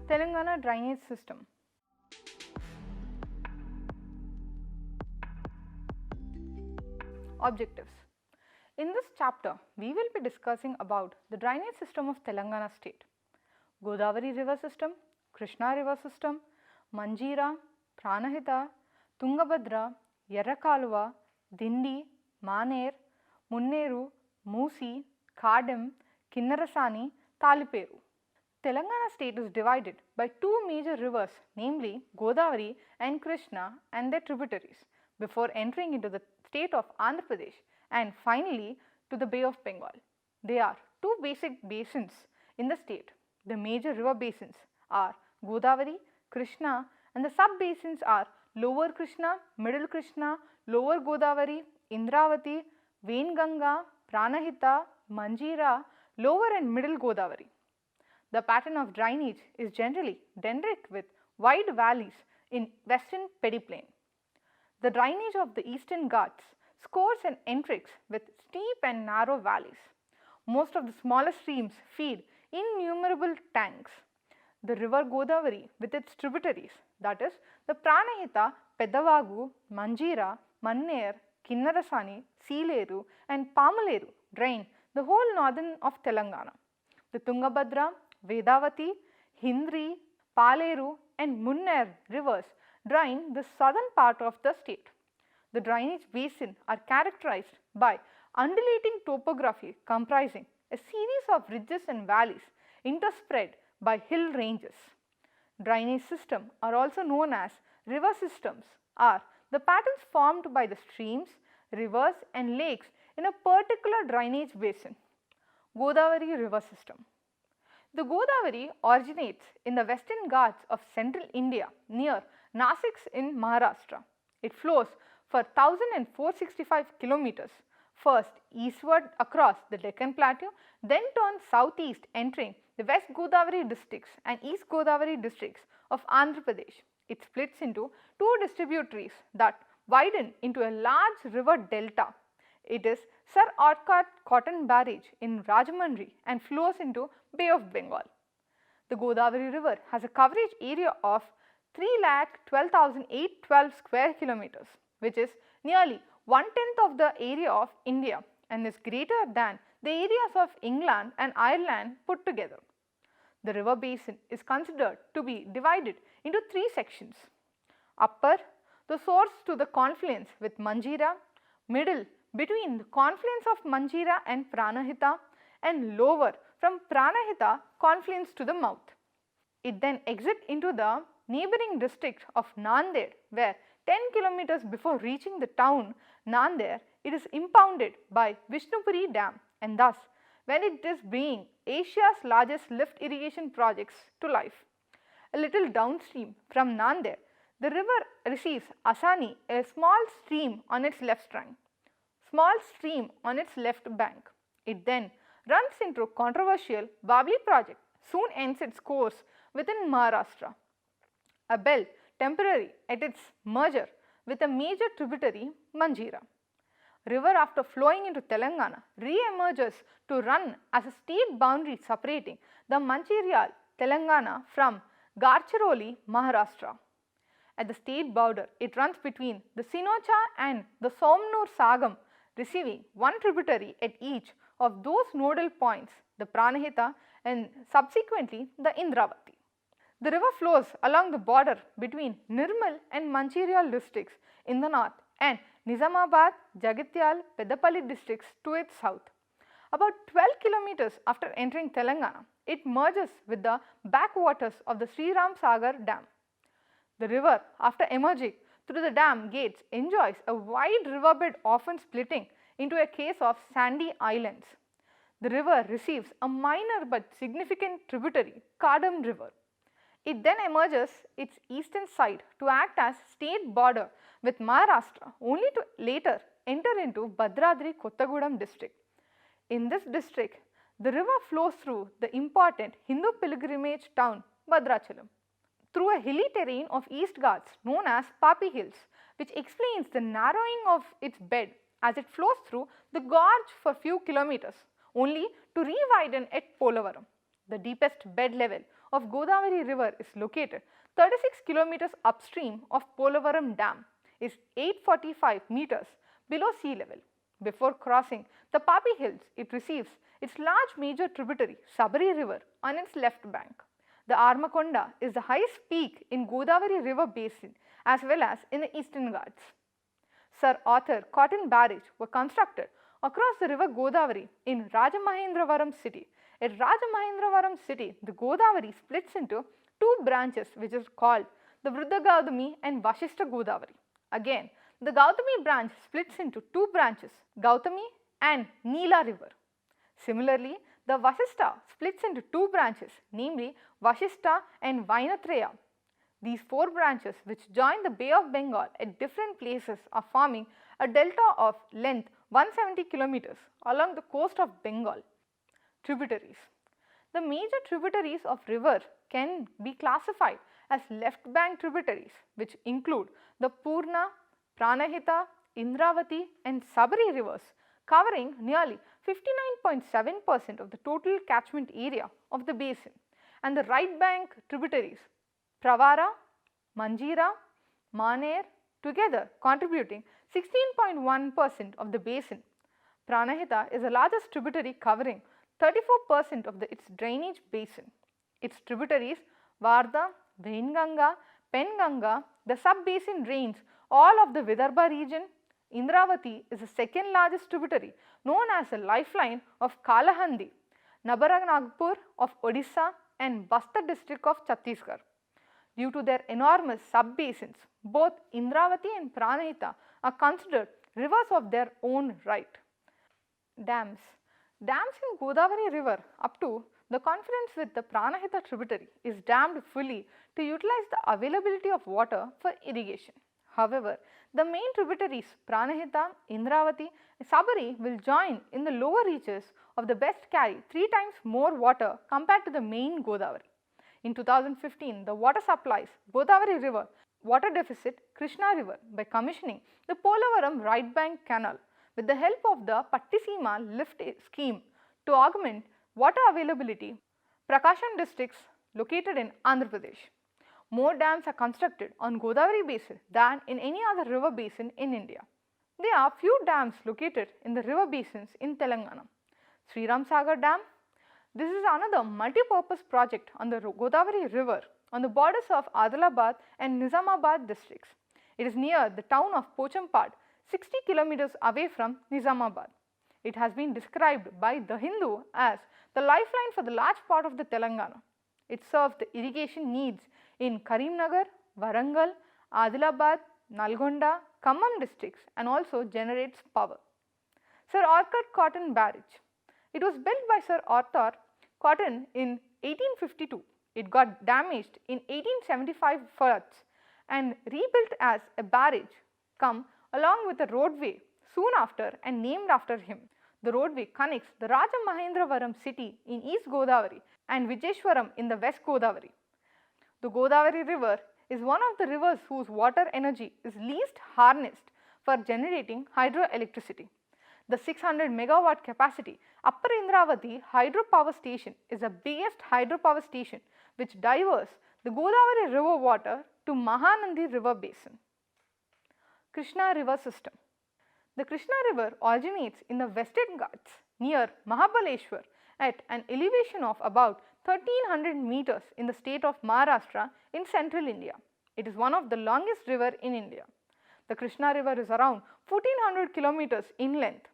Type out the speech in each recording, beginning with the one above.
Telangana drainage system. Objectives. In this chapter, we will be discussing about the drainage system of Telangana state. Godavari river system, Krishna river system, Manjira, Pranahita, Tungabhadra, Yerrakaluva, Dindi, Maner, Munneru, Moosi, Kadam, Kinnarasani, Taliperu. Telangana state is divided by two major rivers, namely Godavari and Krishna and their tributaries, before entering into the state of Andhra Pradesh and finally to the Bay of Bengal. There are two basic basins in the state. The major river basins are Godavari, Krishna, and the sub-basins are Lower Krishna, Middle Krishna, Lower Godavari, Indravati, Venganga, Pranahita, Manjira, Lower and Middle Godavari. The pattern of drainage is generally dendritic with wide valleys in western peneplain. The drainage of the eastern Ghats scores an entrix with steep and narrow valleys. Most of the smaller streams feed innumerable tanks. The river Godavari with its tributaries, that is the Pranahita, Pedavagu, Manjira, Manner, Kinnarasani, Seeleru and Pamaleru drain the whole northern of Telangana. The Tungabhadra, Vedavati, Hindri, Paleru and Munner rivers drain the southern part of the state. The drainage basin are characterized by undulating topography comprising a series of ridges and valleys interspread by hill ranges. Drainage systems are also known as river systems, are the patterns formed by the streams, rivers and lakes in a particular drainage basin. Godavari river system. The Godavari originates in the western Ghats of central India near Nasik in Maharashtra. It flows for 1,465 kilometers, first eastward across the Deccan Plateau, then turns southeast entering the West Godavari districts and East Godavari districts of Andhra Pradesh. It splits into two distributaries that widen into a large river delta. It is Sir Arcot Cotton Barrage in Rajahmundry and flows into Bay of Bengal. The Godavari river has a coverage area of 3,12,812 square kilometers, which is nearly 1/10 of the area of India and is greater than the areas of England and Ireland put together. The river basin is considered to be divided into three sections. Upper, the source to the confluence with Manjira, middle, between the confluence of Manjira and Pranahita, and lower from Pranahita confluence to the mouth. It then exits into the neighboring district of Nanded, where 10 kilometers before reaching the town Nanded, it is impounded by Vishnupuri Dam, and thus when it is bringing Asia's largest lift irrigation projects to life. A little downstream from Nanded, the river receives Asani, a small stream on its left bank. It then runs into controversial Babli project, soon ends its course within Maharashtra. A belt temporary at its merger with a major tributary Manjira. River after flowing into Telangana re-emerges to run as a state boundary separating the Manchiryal, Telangana from Gadchiroli, Maharashtra. At the state border, it runs between the Sinocha and the Somnur Sagam, receiving one tributary at each of those nodal points, the Pranahita and subsequently the Indravati. The river flows along the border between Nirmal and Manchiryal districts in the north and Nizamabad, Jagatyal, Peddapalli districts to its south. About 12 kilometers after entering Telangana, it merges with the backwaters of the Sri Ram Sagar Dam. The river, after emerging through the dam gates, enjoys a wide riverbed often splitting into a case of sandy islands. The river receives a minor but significant tributary, Kadam River. It then emerges its eastern side to act as state border with Maharashtra, only to later enter into Bhadradri Kottagudem district. In this district, the river flows through the important Hindu pilgrimage town Bhadrachalam, through a hilly terrain of East Ghats known as Papi Hills, which explains the narrowing of its bed as it flows through the gorge for few kilometers, only to re-widen at Polavaram. The deepest bed level of Godavari river is located 36 kilometers upstream of Polavaram Dam, is 845 meters below sea level. Before crossing the Papi Hills, it receives its large major tributary Sabari river on its left bank. The Armakonda is the highest peak in Godavari river basin as well as in the Eastern Ghats. Sir Arthur Cotton Barrage were constructed across the river Godavari in Rajamahendravaram city. At Rajamahendravaram city, the Godavari splits into two branches which is called the Vruddha Gautami and Vashishta Godavari. Again, the Gautami branch splits into two branches, Gautami and Neela river. Similarly, the Vashishta splits into two branches, namely Vashishta and Vainatraya. These four branches which join the Bay of Bengal at different places are forming a delta of length 170 kilometers along the coast of Bengal. Tributaries. The major tributaries of river can be classified as left bank tributaries, which include the Purna, Pranahita, Indravati and Sabari rivers, covering nearly 59.7% of the total catchment area of the basin, and the right bank tributaries Pravara, Manjira, Maner together contributing 16.1% of the basin. Pranahita is the largest tributary covering 34% of its drainage basin. Its tributaries Vardha, Vainganga, Penganga, the sub-basin drains all of the Vidarbha region. Indravati is the second largest tributary known as the lifeline of Kalahandi, Nabaranagpur of Odisha and Bastar district of Chhattisgarh. Due to their enormous sub-basins, both Indravati and Pranahita are considered rivers of their own right. Dams. Dams in Godavari river up to the confluence with the Pranahita tributary is dammed fully to utilize the availability of water for irrigation. However, the main tributaries Pranahita, Indravati and Sabari will join in the lower reaches of the best carry 3 times more water compared to the main Godavari. In 2015, the water supplies Godavari river water deficit Krishna river by commissioning the Polavaram right bank canal with the help of the Pattisima lift scheme to augment water availability. Prakasam districts located in Andhra Pradesh. More dams are constructed on Godavari basin than in any other river basin in India. There are few dams located in the river basins in Telangana. Sriram Sagar Dam. This is another multi-purpose project on the Godavari river on the borders of Adilabad and Nizamabad districts. It is near the town of Pochampad, 60 kilometers away from Nizamabad. It has been described by The Hindu as the lifeline for the large part of the Telangana. It serves the irrigation needs in Karimnagar, Warangal, Adilabad, Nalgonda, Khammam districts and also generates power. Sir Arthur Cotton Barrage. It was built by Sir Arthur Cotton in 1852. It got damaged in 1875 floods and rebuilt as a barrage along with a roadway soon after and named after him. The roadway connects the Rajamahendravaram city in East Godavari and Vijeshwaram in the West Godavari. The Godavari river is one of the rivers whose water energy is least harnessed for generating hydroelectricity. The 600 megawatt capacity Upper Indravati hydropower station is the biggest hydropower station which diverts the Godavari river water to Mahanandi river basin. Krishna river system. The Krishna river originates in the Western Ghats near Mahabaleshwar at an elevation of about 1300 meters in the state of Maharashtra in central India. It is one of the longest river in India. The Krishna river is around 1400 kilometers in length.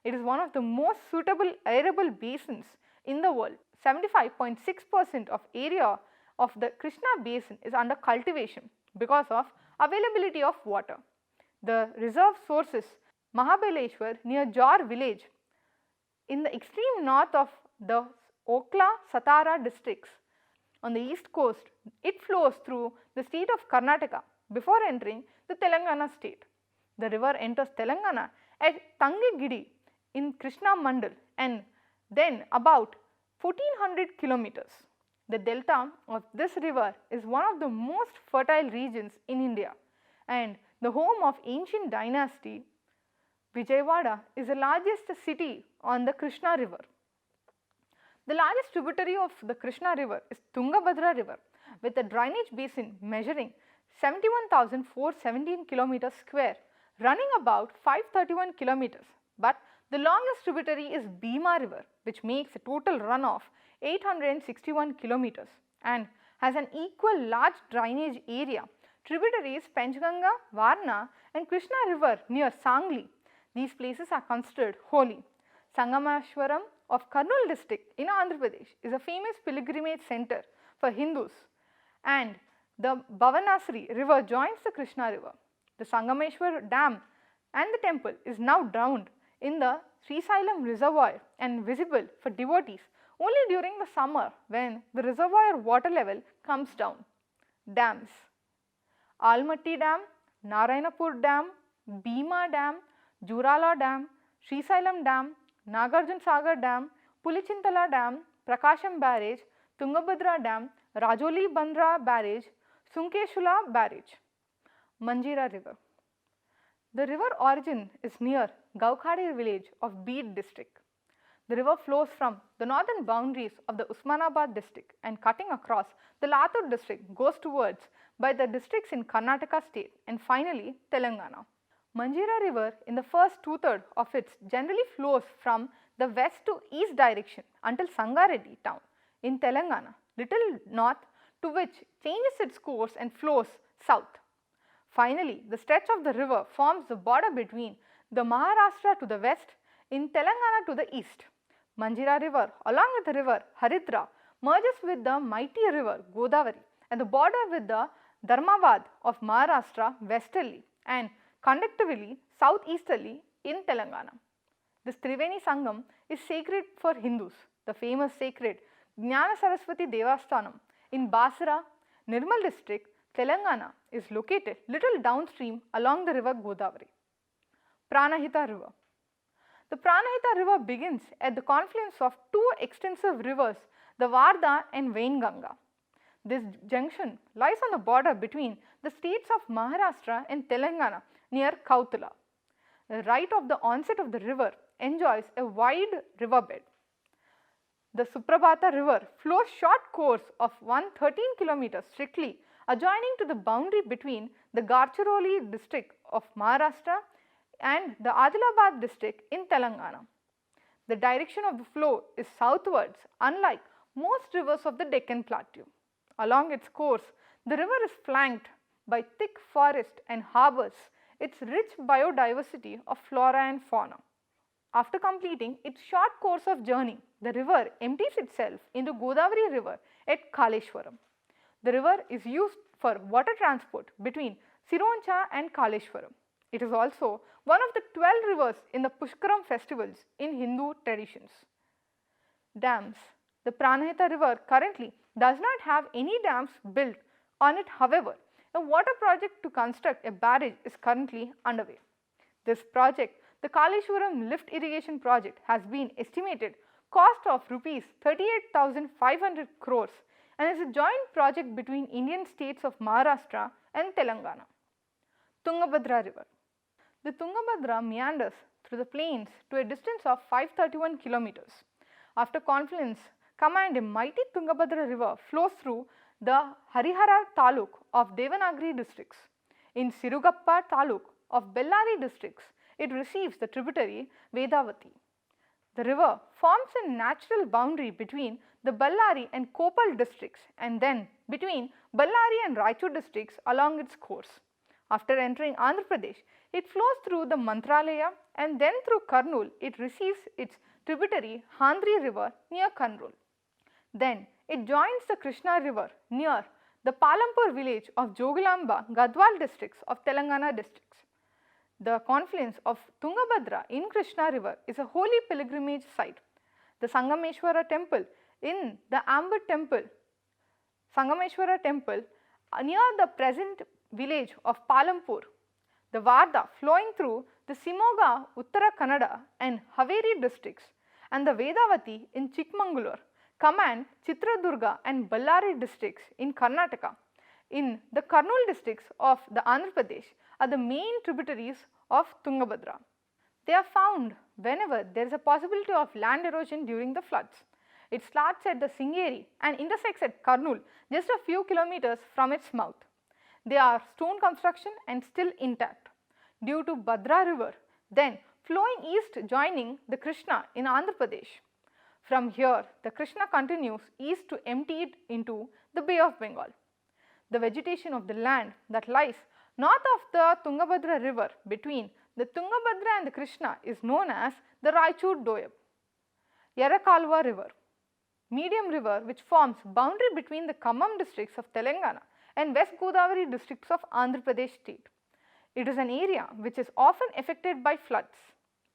It is one of the most suitable arable basins in the world. 75.6% of area of the Krishna basin is under cultivation because of availability of water. The reserve sources Mahabaleshwar near Jor village in the extreme north of the Okla Satara districts. On the east coast, it flows through the state of Karnataka before entering the Telangana state. The river enters Telangana at Tangegidi in Krishna Mandal and then about 1400 kilometers. The delta of this river is one of the most fertile regions in India and the home of ancient dynasty. Vijayawada is the largest city on the Krishna river. The largest tributary of the Krishna river is Tungabhadra river with a drainage basin measuring 71,417 km square, running about 531 kilometers. But the longest tributary is B.A river, which makes a total run of 861 kilometers and has an equal large drainage area. Tributaries Panchganga, Varna and Krishna river near Sangli. These places are considered holy. Sangameshwaram of Kurnool district in Andhra Pradesh is a famous pilgrimage center for Hindus, and the Bhavanasri river joins the Krishna river. The Sangameshwar dam and the temple is now drowned in the Srisailam reservoir and visible for devotees only during the summer when the reservoir water level comes down. Dams: Almatti Dam, Narayanapur Dam, Bhima Dam, Jurala Dam, Srisailam Dam, Nagarjun Sagar Dam, Pulichintala Dam, Prakasham Barrage, Tungabhadra Dam, Rajoli Bandra Barrage, Sunkeshula Barrage. Manjira River. The river origin is near Gaukhadi village of Beed district. The river flows from the northern boundaries of the Usmanabad district and cutting across the Latur district goes towards by the districts in Karnataka state and finally Telangana. Manjira river in the first two-thirds of its generally flows from the west to east direction until Sangareddy town in Telangana, little north, to which changes its course and flows south. Finally, the stretch of the river forms the border between the Maharashtra to the west in Telangana to the east. Manjira river along with the river Haridra merges with the mighty river Godavari at the border with the Dharmavad of Maharashtra westerly and conductively southeasterly in Telangana. This Triveni Sangam is sacred for Hindus. The famous sacred Jnana Saraswati Devasthanam in Basra, Nirmal district, Telangana is located little downstream along the river Godavari. Pranahita river. The Pranahita river begins at the confluence of two extensive rivers, the Varda and Vainganga. This junction lies on the border between the states of Maharashtra and Telangana near Kautala. The right of the onset of the river enjoys a wide riverbed. The Suprabhata river flows short course of 113 km strictly adjoining to the boundary between the Gadchiroli district of Maharashtra and the Adilabad district in Telangana. The direction of the flow is southwards, unlike most rivers of the Deccan Plateau. Along its course, the river is flanked by thick forest and harbours its rich biodiversity of flora and fauna. After completing its short course of journey, the river empties itself into Godavari river at Kaleshwaram. The river is used for water transport between Sironcha and Kaleshwaram. It is also one of the 12 rivers in the Pushkaram festivals in Hindu traditions. Dams. The Pranahita river currently does not have any dams built on it. However, a water project to construct a barrage is currently underway. This project, the Kaleshwaram lift irrigation project, has been estimated cost of rupees 38,500 crores and is a joint project between Indian states of Maharashtra and Telangana. Tungabhadra river. The Tungabhadra meanders through the plains to a distance of 531 kilometers. After confluence, and a mighty Tungabhadra river flows through the Harihara Taluk of Devanagari districts. In Sirugappa Taluk of Bellary districts, it receives the tributary Vedavati. The river forms a natural boundary between the Bellary and Koppal districts and then between Bellary and Raichur districts along its course. After entering Andhra Pradesh, it flows through the Mantralaya and then through Kurnool. It receives its tributary Handri river near Kurnool. Then it joins the Krishna river near the Palampur village of Jogilamba, Gadwal districts of Telangana districts. The confluence of Tungabhadra in Krishna river is a holy pilgrimage site. The Sangameshwara temple in the Amber temple, Sangameshwara temple near the present village of Palampur, the Varda flowing through the Simoga, Uttara Kannada and Haveri districts, and the Vedavati in Chikmagalur command Chitradurga and Ballari districts in Karnataka. In the Kurnool districts of the Andhra Pradesh are the main tributaries of Tungabhadra. They are found whenever there is a possibility of land erosion during the floods. It starts at the Singeri and intersects at Kurnool just a few kilometers from its mouth. They are stone construction and still intact. Due to Bhadra river, then flowing east joining the Krishna in Andhra Pradesh. From here, the Krishna continues east to empty it into the Bay of Bengal. The vegetation of the land that lies north of the Tungabhadra river between the Tungabhadra and the Krishna is known as the Raichur Doab. Yarakalva river, medium river which forms boundary between the Khammam districts of Telangana and West Godavari districts of Andhra Pradesh state. It is an area which is often affected by floods.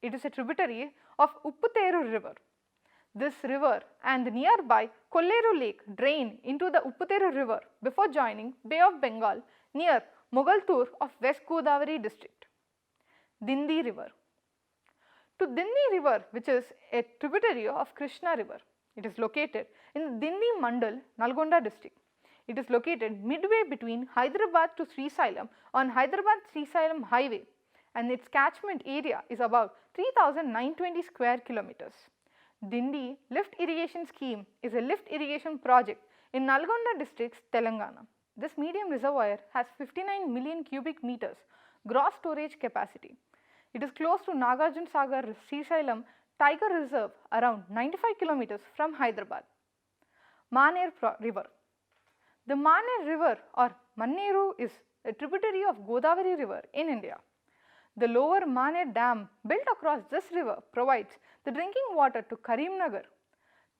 It is a tributary of Upputeru river. This river and the nearby Kolleru lake drain into the Upputeru river before joining Bay of Bengal near Mogaltur of West Godavari district. Dindi river. To Dindi river, which is a tributary of Krishna river. It is located in the Dindi Mandal, Nalgonda district. It is located midway between Hyderabad to Srisailam on Hyderabad-Srisailam highway, and its catchment area is about 3,920 square kilometers. Dindi lift irrigation scheme is a lift irrigation project in Nalgonda districts, Telangana. This medium reservoir has 59 million cubic meters gross storage capacity. It is close to Nagarjuna Sagar Srisailam Tiger Reserve, around 95 kilometers from Hyderabad. Maner river. The Maner river or Manneru is a tributary of Godavari river in India. The lower Maner dam built across this river provides the drinking water to Karimnagar,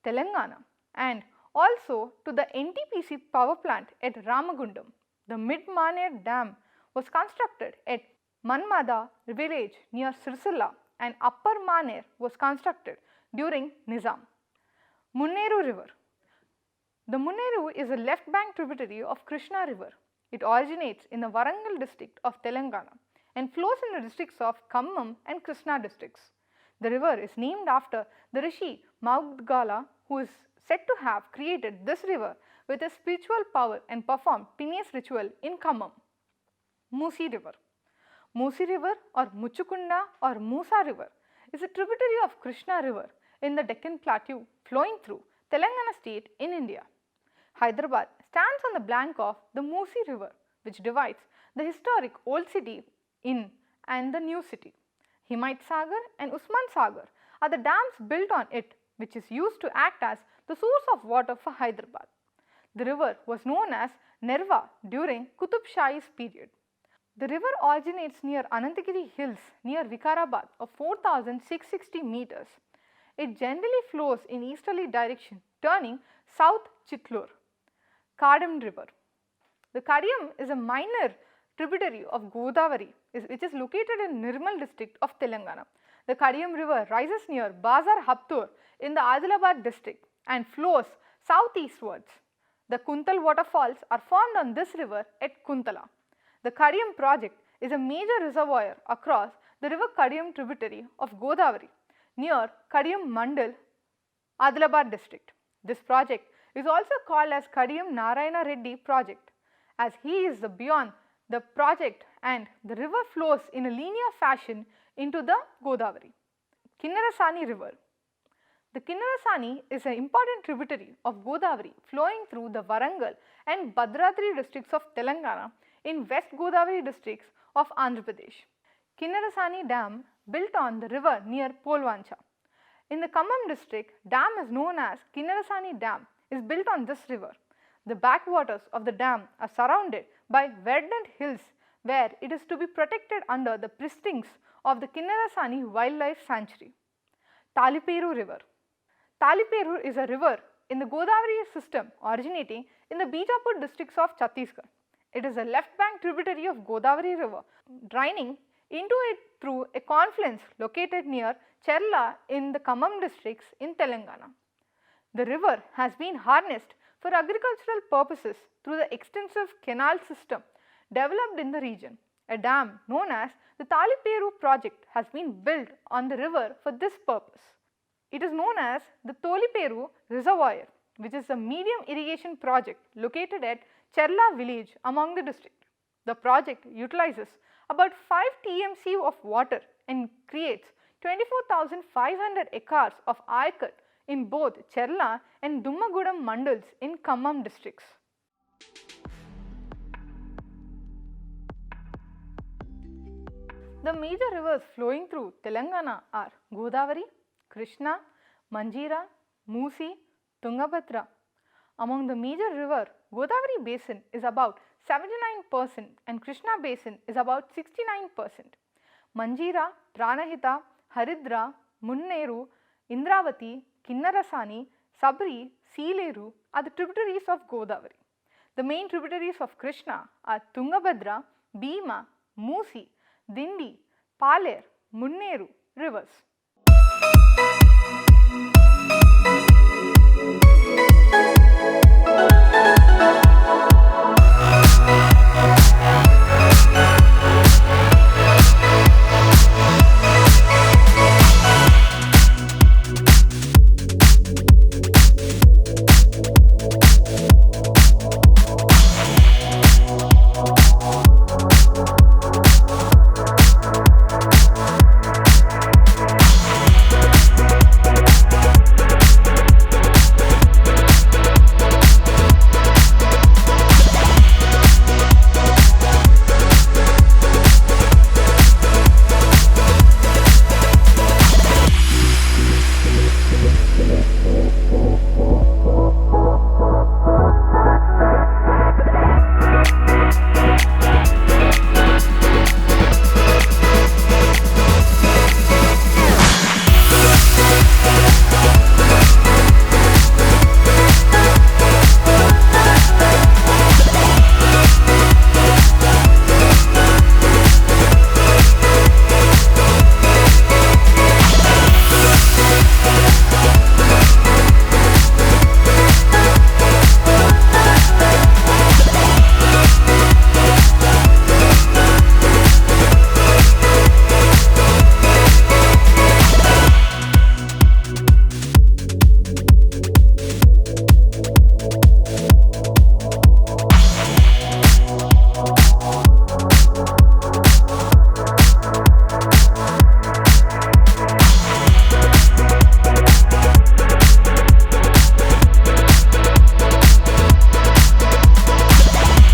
Telangana, and also to the NTPC power plant at Ramagundam. The mid-Maner dam was constructed at Manmada village near Sirsilla, and upper Maner was constructed during Nizam. Munneru river. The Munneru is a left bank tributary of Krishna river. It originates in the Warangal district of Telangana and flows in the districts of Khammam and Krishna districts. The river is named after the Rishi Maudgala, who is said to have created this river with a spiritual power and performed Pineas ritual in Khammam. Musi river. Musi river or Muchukunda or Musa river is a tributary of Krishna river in the Deccan Plateau flowing through Telangana state in India. Hyderabad stands on the bank of the Musi river, which divides the historic old city in and the new city. Himayat Sagar and Usman Sagar are the dams built on it, which is used to act as the source of water for Hyderabad. The river was known as Nerva during Qutub Shahi's period. The river originates near Anantagiri hills near Vikarabad of 4,660 meters. It generally flows in easterly direction, turning south Chittoor. Kadam river. The Kadam is a minor tributary of Godavari, which is located in Nirmal district of Telangana. The Kadam river rises near Bazar Haptur in the Adilabad district and flows southeastwards. The Kuntal waterfalls are formed on this river at Kuntala. The Kadam project is a major reservoir across the river Kadam tributary of Godavari near Kadam Mandal, Adilabad district. This project is also called as Kadam Narayana Reddy project, as he is beyond the project and the river flows in a linear fashion into the Godavari. Kinnarasani river. The Kinnarasani is an important tributary of Godavari flowing through the Warangal and Bhadradri districts of Telangana in West Godavari districts of Andhra Pradesh. Kinnarasani dam built on the river near Polvancha. In the Khammam district, dam is known as Kinnarasani dam is built on this river. The backwaters of the dam are surrounded by verdant hills where it is to be protected under the precincts of the Kinnarasani Wildlife Sanctuary. Taliperu river. Taliperu is a river in the Godavari system originating in the Bijapur districts of Chhattisgarh. It is a left bank tributary of Godavari river, draining into it through a confluence located near Cherla in the Khammam districts in Telangana. The river has been harnessed for agricultural purposes through the extensive canal system developed in the region. A dam known as the Taliperu project has been built on the river for this purpose. It is known as the Toliperu Reservoir, which is a medium irrigation project located at Cherla village among the district. The project utilizes about 5 TMC of water and creates 24,500 acres of Aykat in both Cherla and Dummagudam mandals in Khammam districts. The major rivers flowing through Telangana are Godavari, Krishna, Manjira, Moosi, Tungabhadra. Among the major rivers, Godavari basin is about 79% and Krishna basin is about 69%. Manjira, Pranahita, Haridra, Munneru, Indravati, Kinnarasani, Sabri, Seeleru are the tributaries of Godavari. The main tributaries of Krishna are Tungabhadra, Bhima, Moosi, Dindi, Paler, Munneru rivers.